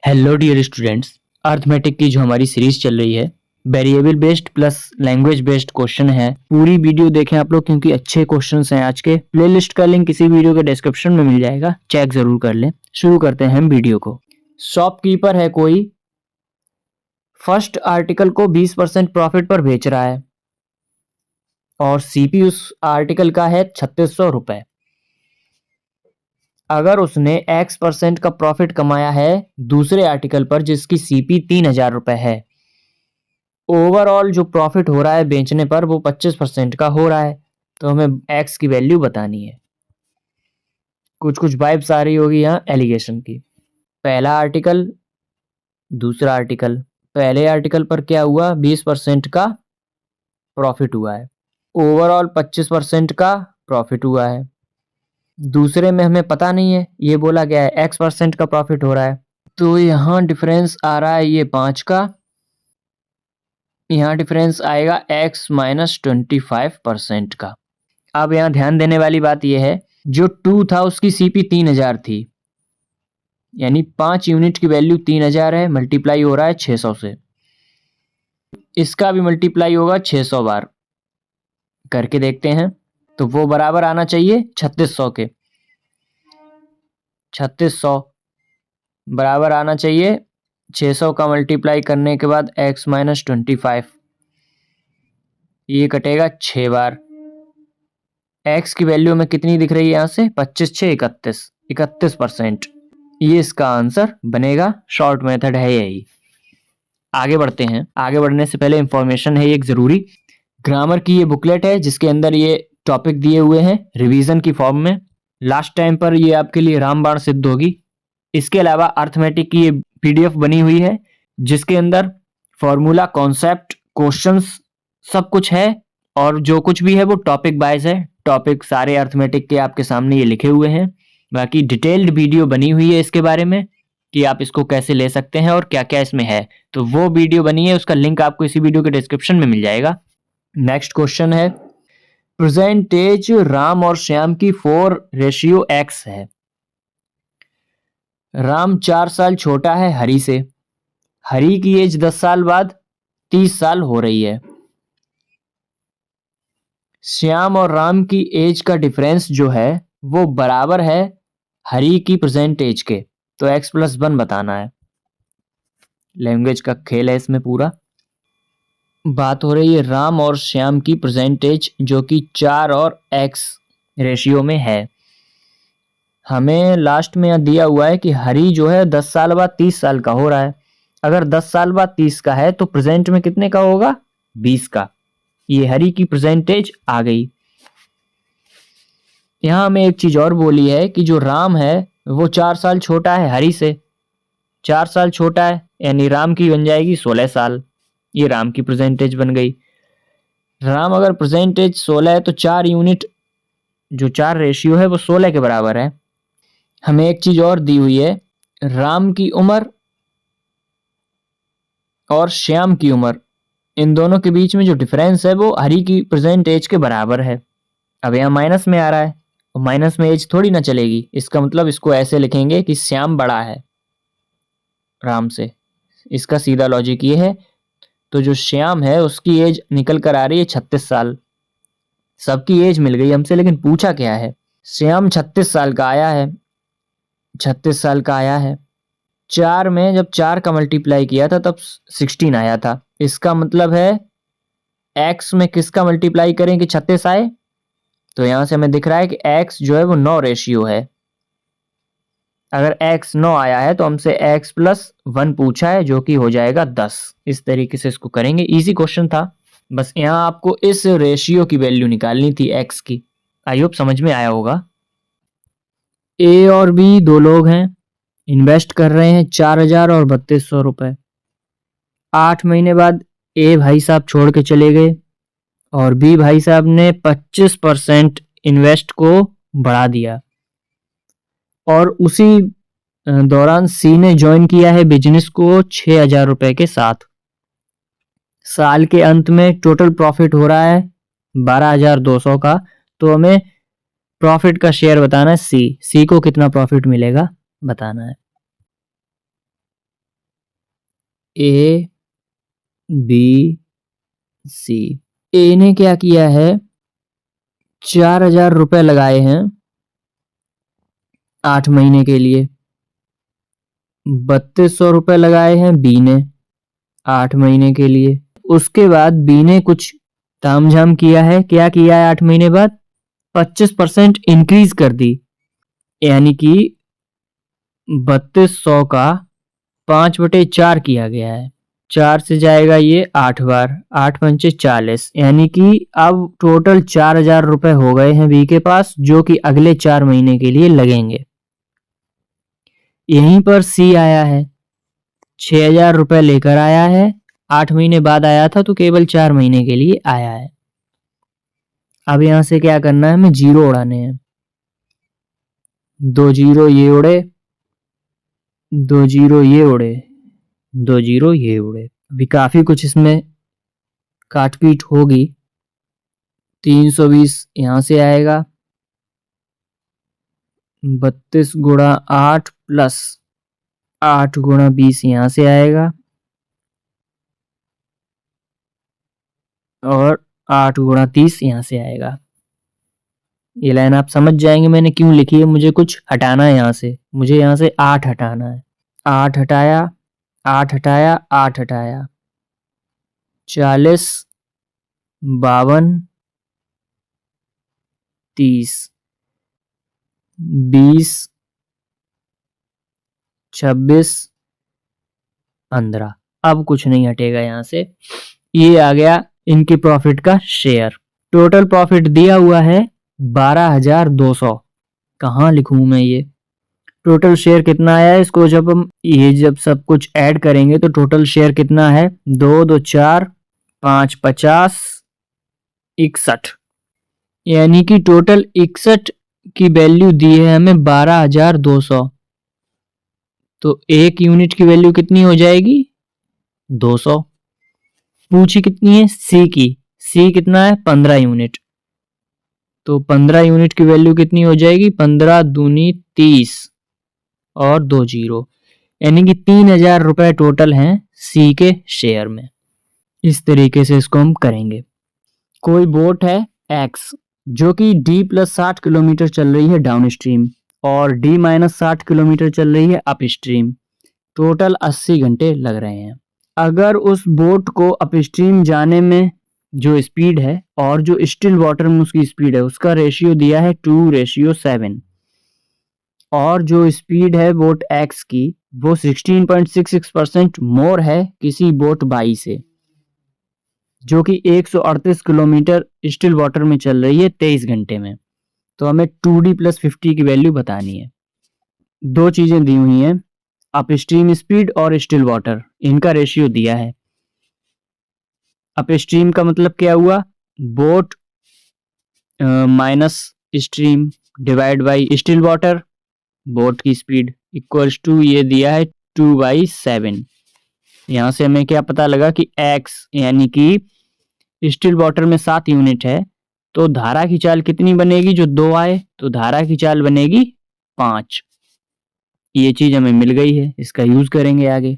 Hello dear students, arithmetic की जो हमारी सीरीज चल रही है variable based plus language based question है। पूरी वीडियो देखें आप लोग क्योंकि अच्छे क्वेश्चंस हैं आज के। प्लेलिस्ट का लिंक इसी वीडियो के डिस्क्रिप्शन में मिल जाएगा, चेक जरूर कर लें। शुरू करते हैं हम वीडियो को। शॉपकीपर है कोई, फर्स्ट आर्टिकल को 20% प्रॉफिट पर बेच रहा है और सीपी उस आर्टिकल का है 3600 रुपए। अगर उसने X% का प्रॉफिट कमाया है दूसरे आर्टिकल पर जिसकी सीपी 3000 रुपए है, ओवरऑल जो प्रॉफिट हो रहा है बेचने पर वो 25% का हो रहा है। तो हमें X की वैल्यू बतानी है। कुछ कुछ वाइब्स आ रही होगी यहाँ एलिगेशन की। पहला आर्टिकल, दूसरा आर्टिकल। पहले आर्टिकल पर क्या हुआ, 20% का प्रॉफिट हुआ है, ओवरऑल 25% का प्रॉफिट हुआ है। दूसरे में हमें पता नहीं है, ये बोला गया है X% का प्रॉफिट हो रहा है, तो यहाँ डिफरेंस आ रहा है ये 5 का, यहाँ डिफरेंस आएगा X - 25% का। अब यहाँ ध्यान देने वाली बात यह है, जो 2 था उसकी सीपी 3000 थी, यानी 5 यूनिट की वैल्यू 3000 है, मल्टीप्लाई हो रहा है 600 से। इसका भी मल्टीप्लाई होगा 600 बार, करके देखते हैं। तो वो बराबर आना चाहिए 3600 के। 3600 बराबर आना चाहिए 600 का मल्टीप्लाई करने के बाद X - 25, ये कटेगा 6 बार। X की वैल्यू में कितनी दिख रही है यहाँ से, 25 6 31, 31%। ये इसका आंसर बनेगा। शॉर्ट मेथड है यही। आगे बढ़ते हैं। आगे बढ़ने से पहले इंफॉर्मेशन है एक जरूरी। ग्रामर की ये बुकलेट है जिसके अंदर ये टॉपिक दिए हुए हैं रिवीजन की फॉर्म में। लास्ट टाइम पर ये आपके लिए रामबाण सिद्ध होगी। इसके अलावा अर्थमेटिक की ये पीडीएफ बनी हुई है जिसके अंदर फॉर्मूला, कॉन्सेप्ट, क्वेश्चंस सब कुछ है और जो कुछ भी है वो टॉपिक वाइज है। टॉपिक सारे अर्थमेटिक के आपके सामने ये लिखे हुए हैं। बाकी डिटेल्ड वीडियो बनी हुई है इसके बारे में कि आप इसको कैसे ले सकते हैं और क्या क्या इसमें है, तो वो वीडियो बनी है, उसका लिंक आपको इसी वीडियो के डिस्क्रिप्शन में मिल जाएगा। नेक्स्ट क्वेश्चन है, परसेंटेज राम और श्याम की 4:X है। राम 4 साल छोटा है हरि से। हरि की एज 10 साल बाद 30 साल हो रही है। श्याम और राम की एज का डिफरेंस जो है वो बराबर है हरि की प्रेजेंट एज के, तो X+1 बताना है। लैंग्वेज का खेल है इसमें पूरा। बात हो रही है राम और श्याम की प्रेजेंट एज जो कि 4 और X रेशियो में है। हमें लास्ट में यहाँ दिया हुआ है कि हरि जो है 10 साल बाद 30 साल का हो रहा है। अगर 10 साल बाद 30 का है तो प्रेजेंट में कितने का होगा, 20 का। ये हरि की प्रेजेंटेज आ गई। यहाँ हमें एक चीज और बोली है कि जो राम है वो 4 साल छोटा है हरि से। 4 साल छोटा है यानी राम की बन जाएगी 16 साल। ये राम की प्रेजेंटेज बन गई। राम अगर प्रेजेंटेज 16 है तो 4 यूनिट, जो 4 रेशियो है वो 16 के बराबर है। हमें एक चीज और दी हुई है, राम की उम्र और श्याम की उम्र, इन दोनों के बीच में जो डिफरेंस है वो हरि की प्रेजेंट एज के बराबर है। अब यहाँ माइनस में आ रहा है और माइनस में एज थोड़ी ना चलेगी। इसका मतलब इसको ऐसे लिखेंगे कि श्याम बड़ा है राम से। इसका सीधा लॉजिक ये है। तो जो श्याम है उसकी एज निकल कर आ रही है 36 साल। सबकी एज मिल गई हमसे, लेकिन पूछा क्या है, श्याम 36 साल का आया है, 36 साल का आया है। 4 में जब 4 का मल्टीप्लाई किया था तब 16 आया था। इसका मतलब है X में किसका मल्टीप्लाई करें कि 36 आए, तो यहां से हमें दिख रहा है कि X जो है वो 9 रेशियो है। अगर X 9 आया है तो हमसे X+1 पूछा है जो कि हो जाएगा 10। इस तरीके से इसको करेंगे। इजी क्वेश्चन था, बस यहाँ आपको इस रेशियो की वैल्यू निकालनी थी X की। आई होप समझ में आया होगा। A और B दो लोग हैं, इन्वेस्ट कर रहे हैं 4000 और 3200 रुपए। 8 महीने बाद A भाई साहब छोड़ के चले गए और B भाई साहब ने 25% इन्वेस्ट को बढ़ा दिया और उसी दौरान C ने ज्वाइन किया है बिजनेस को 6000 रुपए के साथ। साल के अंत में टोटल प्रॉफिट हो रहा है 12200 का। तो हमें प्रॉफिट का शेयर बताना है C को कितना प्रॉफिट मिलेगा बताना है। A B C. ए ने क्या किया है, 4,000 रुपए लगाए हैं 8 महीने के लिए। 3200 रुपए लगाए हैं बी ने 8 महीने के लिए। उसके बाद बी ने कुछ तामझाम किया है। क्या किया है 8 महीने बाद? 25% इंक्रीज कर दी, यानी कि 3200 का 5/4 किया गया है। 4 से जाएगा ये 8 बार, 8 पंचे 40, यानी कि अब टोटल 4,000 रुपए हो गए हैं बी के पास, जो कि अगले 4 महीने के लिए लगेंगे। यहीं पर सी आया है, 6,000 रुपए लेकर आया है। 8 महीने बाद आया था तो केवल 4 महीने के लिए आया है। अब यहां से क्या करना है, हमें जीरो उड़ाने हैं। 2 जीरो ये उड़े, 2 जीरो ये उड़े, 2 जीरो ये उड़े। अभी काफी कुछ इसमें काटपीट होगी। 320 यहां से आएगा, 32 गुणा 8 प्लस 8 गुणा 20 यहां से आएगा, और 8 गुणा 30 यहां से आएगा। ये लाइन आप समझ जाएंगे मैंने क्यों लिखी है। मुझे कुछ हटाना है यहाँ से, मुझे यहाँ से 8 हटाना है। 8 हटाया, 8 हटाया, 8 हटाया, 40, 52, 30, 20, 26, 15। अब कुछ नहीं हटेगा यहाँ से। ये आ गया इनकी प्रॉफिट का शेयर। टोटल प्रॉफिट दिया हुआ है 12,200। कहाँ लिखूं मैं ये? टोटल शेयर कितना आया है, इसको जब हम जब सब कुछ ऐड करेंगे तो टोटल शेयर कितना है, 2 2 4 5 50 61, यानी कि टोटल 61 की वैल्यू दी है हमें 12,200। तो एक यूनिट की वैल्यू कितनी हो जाएगी, 200। पूछी कितनी है, सी की। सी कितना है, 15 यूनिट। तो 15 यूनिट की वैल्यू कितनी हो जाएगी, 15 दूनी 30 और 2 जीरो, यानी कि 3,000 रुपए टोटल हैं सी के शेयर में। इस तरीके से इसको हम करेंगे। कोई बोट है एक्स जो कि डी प्लस 60 किलोमीटर चल रही है डाउन स्ट्रीम और डी माइनस 60 किलोमीटर चल रही है अप स्ट्रीम। टोटल 80 घंटे लग रहे हैं। अगर उस बोट को अप स्ट्रीम जाने में जो स्पीड है और जो स्टिल वाटर में उसकी स्पीड है उसका रेशियो दिया है 2:7, और जो स्पीड है बोट एक्स की वो 16.66% मोर है किसी बोट बाई से, जो कि 138 किलोमीटर स्टिल वाटर में चल रही है 23 घंटे में। तो हमें 2D + 50 की वैल्यू बतानी है। दो चीजें दी हुई हैं, अप स्ट्रीम स्पीड और स्टिल वाटर, इनका रेशियो दिया है। अप स्ट्रीम का मतलब क्या हुआ, boat minus stream divide by still water, boat की स्पीड इक्वल्स टू ये दिया है 2/7। यहां से हमें क्या पता लगा कि x यानी कि स्टिल वाटर में 7 यूनिट है, तो धारा की चाल कितनी बनेगी जो 2 आए, तो धारा की चाल बनेगी 5। ये चीज हमें मिल गई है, इसका यूज करेंगे आगे।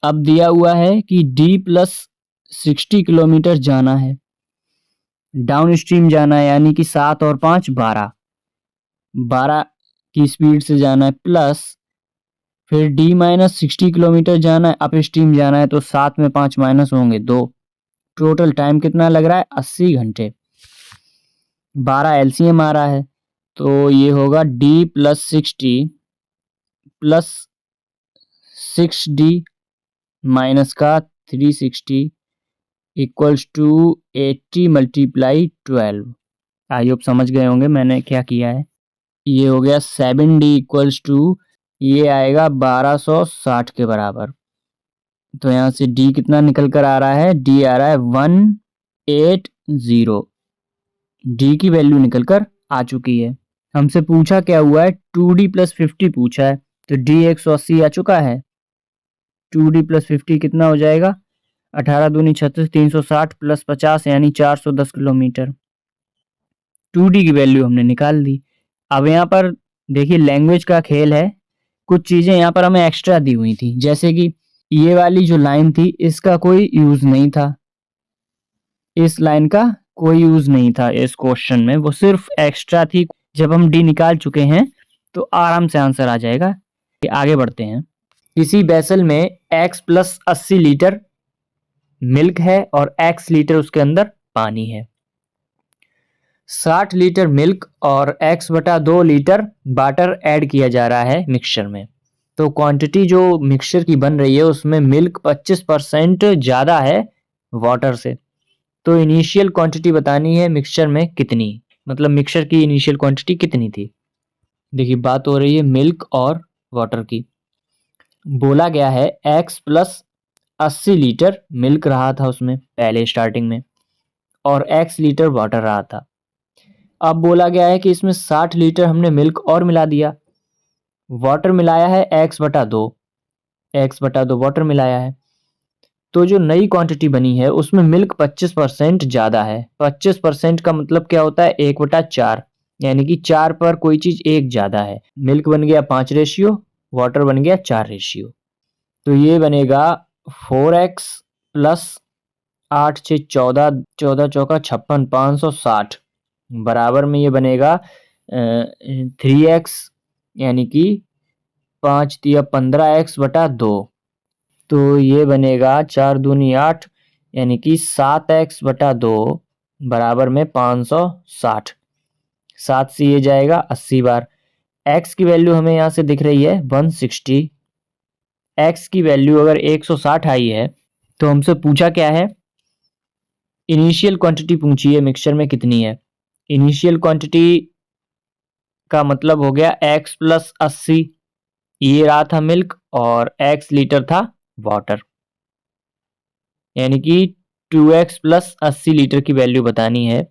अब दिया हुआ है कि d + 60 किलोमीटर जाना है, डाउन स्ट्रीम जाना है, यानी कि 7 और 5 12, 12 की स्पीड से जाना है, प्लस फिर d - 60 किलोमीटर जाना है, अप स्ट्रीम जाना है, तो 7 में 5 माइनस होंगे 2। टोटल टाइम कितना लग रहा है, 80 घंटे। 12 एलसीएम आ रहा है, तो ये होगा d + 60 + 6d माइनस का 360 इक्वल्स टू 80 × 12। आई होप समझ गए होंगे मैंने क्या किया है। ये हो गया 7d इक्वल्स टू, ये आएगा 1260 के बराबर। तो यहाँ से d कितना निकल कर आ रहा है, d आ रहा है 180। d की वैल्यू निकल कर आ चुकी है। हमसे पूछा क्या हुआ है, 2d + 50 पूछा है, तो d 180 आ चुका है। 2d + 50 कितना हो जाएगा, 18 दूनी 36, 360 + 50 यानी 410 किलोमीटर। 2d की वैल्यू हमने निकाल दी। अब यहाँ पर देखिए लैंग्वेज का खेल है, कुछ चीजें यहाँ पर हमें एक्स्ट्रा दी हुई थी, जैसे कि ये वाली जो लाइन थी इसका कोई यूज नहीं था, इस लाइन का कोई यूज नहीं था इस क्वेश्चन में, वो सिर्फ एक्स्ट्रा थी। जब हम डी निकाल चुके हैं तो आराम से आंसर आ जाएगा। आगे बढ़ते हैं। किसी वेसल में x प्लस 80 लीटर मिल्क है और x लीटर उसके अंदर पानी है। 60 लीटर मिल्क और x बटा 2 लीटर वाटर ऐड किया जा रहा है मिक्सचर में। तो क्वांटिटी जो मिक्सचर की बन रही है उसमें मिल्क 25% ज़्यादा है वाटर से। तो इनिशियल क्वांटिटी बतानी है मिक्सचर में कितनी, मतलब मिक्सचर की इनिशियल क्वांटिटी कितनी थी। देखिए बात हो रही है मिल्क और वाटर की। बोला गया है x प्लस 80 लीटर मिल्क रहा था उसमें पहले स्टार्टिंग में, और x लीटर वाटर रहा था। अब बोला गया है कि इसमें 60 लीटर हमने मिल्क और मिला दिया, वाटर मिलाया है x बटा 2 वाटर मिलाया है। तो जो नई क्वांटिटी बनी है उसमें मिल्क 25% ज़्यादा है। 25% का मतलब क्या होता है, 1/4, यानी कि 4 पर कोई चीज़ 1 ज़्यादा है। मिल्क बन गया 5 रेशियो, वाटर बन गया 4 रेशियो। तो ये बनेगा 4x प्लस 8 6 14, 14 चौका 56, 560 बराबर में ये बनेगा 3x, यानी कि 5 तिया 15x बटा 2। तो ये बनेगा 4 दूनी 8, यानी कि 7x बटा 2 बराबर में 560। 7 से ये जाएगा 80 बार। x की वैल्यू हमें यहाँ से दिख रही है 160। x की वैल्यू अगर 160 आई है तो हमसे पूछा क्या है, इनिशियल क्वांटिटी पूछी है मिक्सचर में कितनी है। इनिशियल क्वांटिटी का मतलब हो गया x प्लस 80, ये रहा था मिल्क और x लीटर था वाटर, यानी कि 2x प्लस 80 लीटर की वैल्यू बतानी है।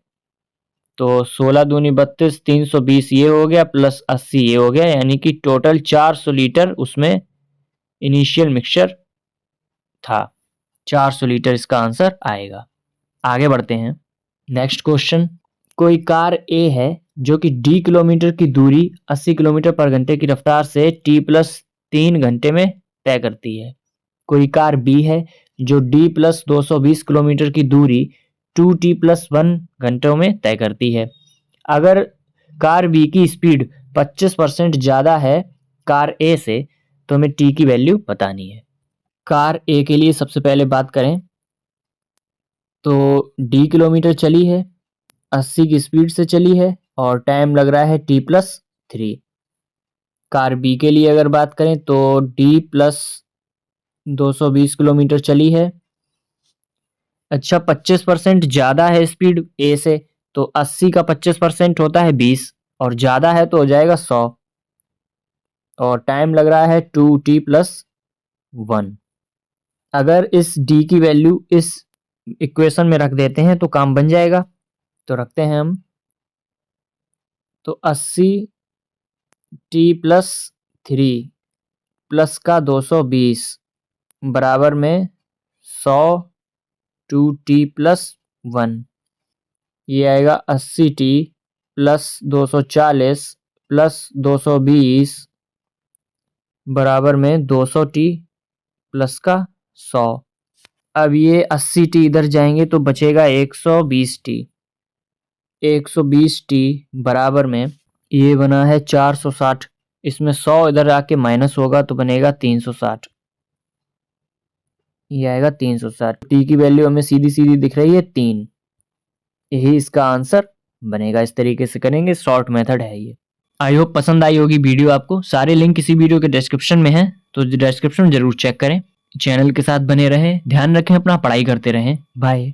तो 16 दूनी 32, 320 ये हो गया प्लस 80 ये हो गया, यानी कि टोटल 400 लीटर उसमें इनिशियल मिक्सचर था। 400 लीटर इसका आंसर आएगा। आगे बढ़ते हैं। नेक्स्ट क्वेश्चन, कोई कार ए है जो कि d किलोमीटर की दूरी 80 किलोमीटर पर घंटे की रफ्तार से t प्लस 3 घंटे में तय करती है। कोई कार बी है जो d प्लस 220 किलोमीटर की दूरी 2t प्लस 1 घंटों में तय करती है। अगर कार बी की स्पीड 25% ज़्यादा है कार ए से तो हमें t की वैल्यू बतानी है। कार ए के लिए सबसे पहले बात करें तो d किलोमीटर चली है, 80 की स्पीड से चली है और टाइम लग रहा है t प्लस 3। कार बी के लिए अगर बात करें तो d प्लस 220 किलोमीटर चली है। अच्छा 25% ज़्यादा है स्पीड ए से, तो 80 का 25% होता है 20 और ज़्यादा है तो हो जाएगा 100, और टाइम लग रहा है 2t प्लस 1। अगर इस d की वैल्यू इस इक्वेशन में रख देते हैं तो काम बन जाएगा। तो रखते हैं हम, तो 80t प्लस 3 प्लस का 220 बराबर में 100 2t प्लस 1, ये आएगा 80t प्लस 240 प्लस 220 बराबर में 200t प्लस का 100। अब ये 80t इधर जाएंगे तो बचेगा 120t। 120t बराबर में ये बना है 460, इसमें 100 इधर आके माइनस होगा तो बनेगा 360, ये आएगा 360। टी की वैल्यू हमें सीधी सीधी दिख रही है 3, यही इसका आंसर बनेगा। इस तरीके से करेंगे, शॉर्ट मेथड है ये। आई होप पसंद आई होगी वीडियो आपको। सारे लिंक इसी वीडियो के डिस्क्रिप्शन में हैं, तो डिस्क्रिप्शन जरूर चेक करें। चैनल के साथ बने रहें, ध्यान रखें अपना, पढ़ाई करते रहें। बाय।